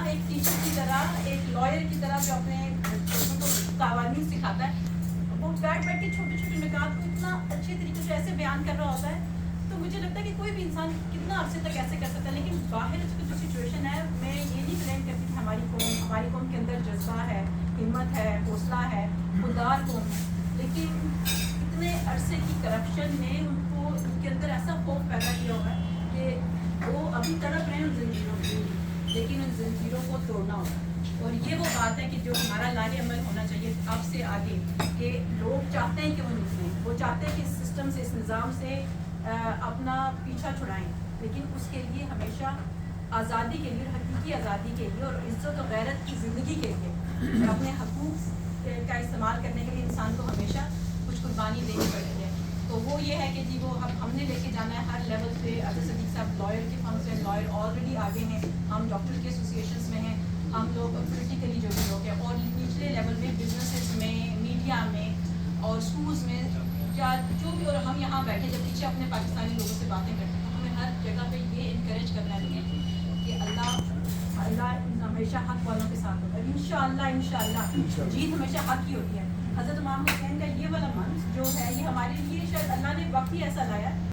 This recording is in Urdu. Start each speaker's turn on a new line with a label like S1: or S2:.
S1: ایک ٹیچر کی طرح، ایک لائر کی طرح جو اپنے بچوں کو قوانین سکھاتا ہے، وہ بیٹھ کے چھوٹے چھوٹے نکات کو اتنا اچھے طریقے سے ایسے بیان کر رہا ہوتا ہے. تو مجھے لگتا ہے کہ کوئی بھی انسان کتنا عرصے تک ایسے کر سکتا ہے. لیکن باہر کی جو سچویشن ہے، میں یہ نہیں کلیم کرتی کہ ہماری قوم کے اندر جذبہ ہے، ہمت ہے، حوصلہ ہے، خوددار قوم ہے، لیکن اتنے عرصے کی کرپشن نے ان کے اندر ایسا خوف پیدا کیا ہوا ہے کہ وہ ابھی تڑپ رہے ہیں ان زنجیروں میں، لیکن ان زنجیروں کو توڑنا ہوگا. اور یہ وہ بات ہے کہ جو ہمارا لاہ عمل ہونا چاہیے اب سے آگے، کہ لوگ چاہتے ہیں کہ وہ نکلیں، وہ چاہتے ہیں کہ اس سسٹم سے، اس نظام سے اپنا پیچھا چھڑائیں، لیکن اس کے لیے ہمیشہ آزادی کے لیے، حقیقی آزادی کے لیے اور عزت و غیرت کی زندگی کے لیے، اپنے حقوق کا استعمال کرنے کے لیے انسان کو ہمیشہ کچھ قربانی دینی پڑتی ہے. تو وہ یہ ہے کہ جی وہ ہم نے لے کے جانا ہے ہر لیول پہ. عبد الصدیق صاحب لائر کے فرم سے، لائر آلریڈی آگے ہیں، ہم ڈاکٹر کے ایسوسیشنس میں ہیں، ہم لوگ پولیٹیکلی جو بھی لوگ ہیں، اور نچلے لیول میں بزنسز میں، میڈیا میں اور اسکولز میں، یا جو بھی. اور ہم یہاں بیٹھے جب پیچھے اپنے پاکستانی لوگوں سے باتیں کرتے ہیں، تو ہمیں ہر جگہ پہ یہ انکریج کرنا ہے کہ اللہ ہمیشہ حق والوں کے ساتھ ہوتا ہے. انشاءاللہ جیت ہمیشہ حق کی ہوتی ہے. حضرت امام حسین کا یہ والا منصب جو ہے، یہ ہمارے لیے شاید اللہ نے وقت ہی ایسا لایا